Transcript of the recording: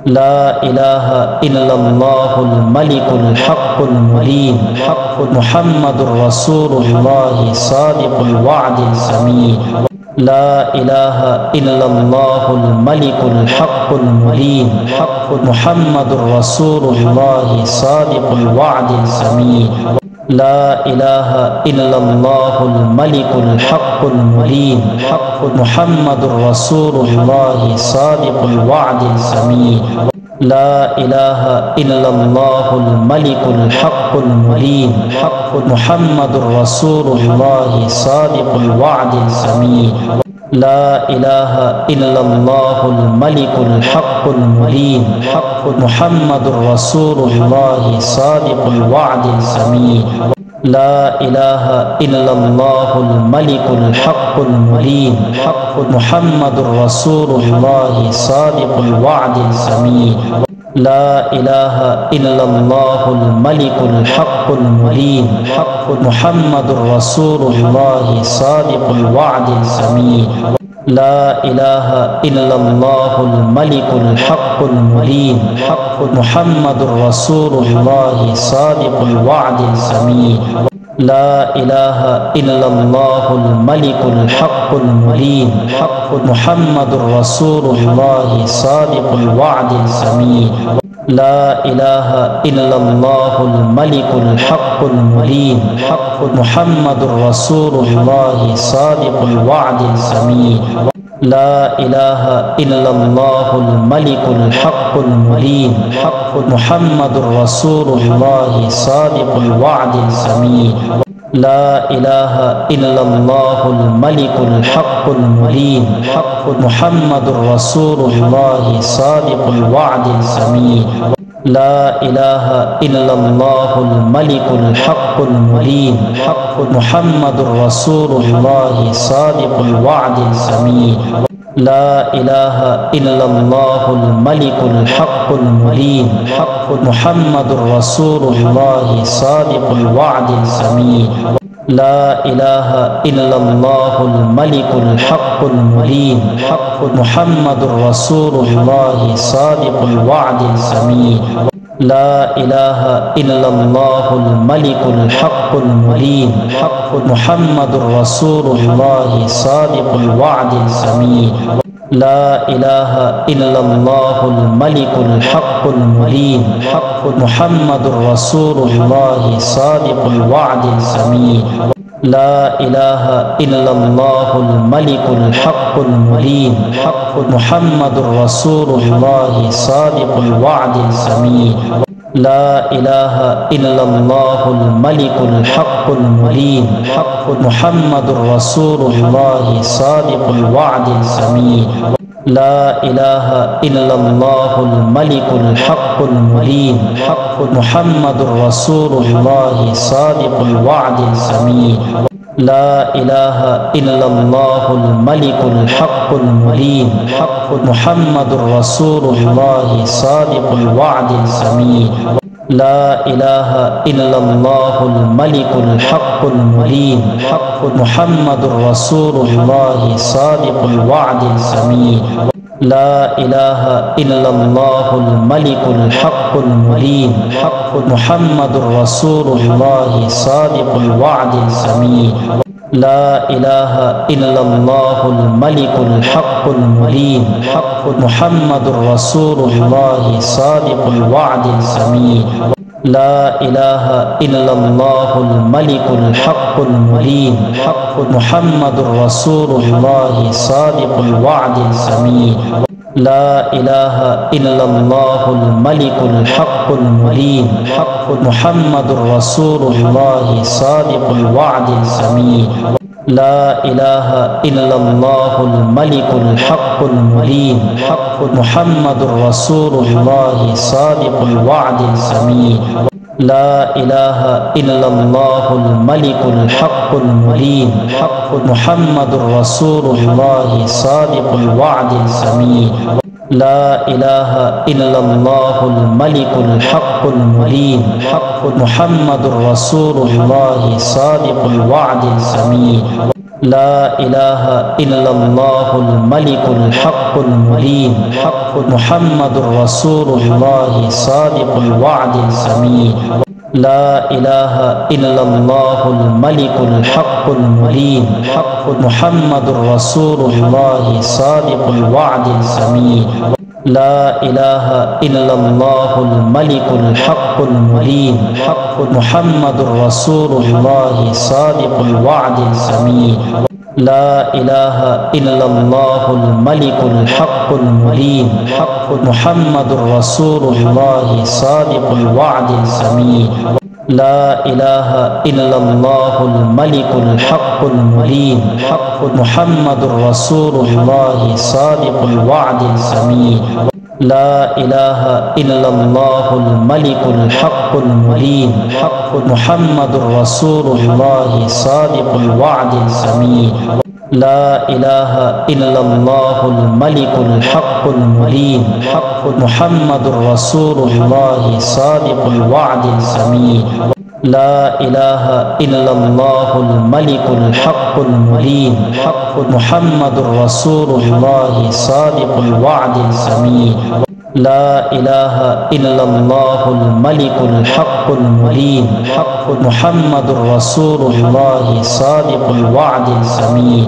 لا إله إلا الله الملك الحق المبين محمد رسول الله صادق الوعد الأمين. لا إله إلا الله الملك الحق المبين محمد رسول الله صادق الوعد الأمين. لا إله إلا الله الملك الحق المبين محمد رسول الله صادق الوعد الأمين. لا إله إلا الله الملك الحق المبين محمد رسول الله صادق الوعد الأمين. لا إله إلا الله الملك الحق المبين محمد رسول الله صادق الوعد الأمين. لا إله إلا الله الملك الحق المبين محمد رسول الله صادق الوعد الأمين. لا إله إلا الله الملك الحق المبين محمد رسول الله صادق الوعد الأمين. لا إله إلا الله الملك الحق المبين محمد رسول الله صادق الوعد الأمين. لا إله إلا الله الملك الحق المبين محمد رسول الله صادق الوعد الأمين. لا إله إلا الله الملك الحق المبين محمد رسول الله صادق الوعد الأمين. لا إله إلا الله الملك الحق المبين محمد رسول الله صادق الوعد الأمين. لا إله إلا الله الملك الحق المبين محمد رسول الله صادق الوعد الأمين. لا إله إلا الله الملك الحق المبين محمد رسول الله صادق الوعد الأمين. لا إله إلا الله الملك الحق المبين محمد رسول الله صادق الوعد الأمين. لا إله إلا الله الملك الحق المبين محمد رسول الله صادق الوعد الأمين. لا إله إلا الله الملك الحق المبين محمد رسول الله صادق الوعد الأمين. لا إله إلا الله الملك الحق المبين محمد رسول الله صادق الوعد الأمين. لا إله إلا الله الملك الحق المبين محمد رسول الله صادق الوعد الأمين. لا إله إلا الله الملك الحق المبين محمد رسول الله صادق الوعد الأمين. لا إله إلا الله الملك الحق المبين محمد رسول الله صادق الوعد الأمين. لا إله إلا الله الملك الحق المبين محمد رسول الله صادق الوعد الأمين. لا إله إلا الله الملك الحق المبين محمد رسول الله صادق الوعد الأمين. لا إله إلا الله الملك الحق المبين محمد رسول الله صادق الوعد الأمين. لا إله إلا الله الملك الحق المبين محمد رسول الله صادق الوعد الأمين. لا إله إلا الله الملك الحق المبين محمد رسول الله صادق الوعد الأمين. لا إله إلا الله الملك الحق المبين محمد رسول الله صادق الوعد الأمين. لا إله إلا الله الملك الحق المبين محمد رسول الله صادق الوعد الأمين. لا إله إلا الله الملك الحق المبين محمد رسول الله صادق الوعد الأمين. لا إله إلا الله الملك الحق المبين محمد رسول الله صادق الوعد الأمين. لا إله إلا الله الملك الحق المبين محمد رسول الله صادق الوعد الأمين. لا إله إلا الله الملك الحق المبين محمد رسول الله صادق الوعد الأمين. لا إله إلا الله الملك الحق المبين محمد رسول الله صادق الوعد الأمين. لا إله إلا الله الملك الحق المبين محمد رسول الله صادق الوعد الأمين. لا إله إلا الله الملك الحق المبين محمد رسول الله صادق الوعد الأمين. لا إله إلا الله الملك الحق المبين محمد رسول الله صادق الوعد الأمين. لا إله إلا الله الملك الحق المبين محمد رسول الله صادق الوعد الأمين. لا إله إلا الله الملك الحق المبين محمد رسول الله صادق الوعد الأمين. لا إله إلا الله الملك الحق المبين محمد رسول الله صادق الوعد الأمين.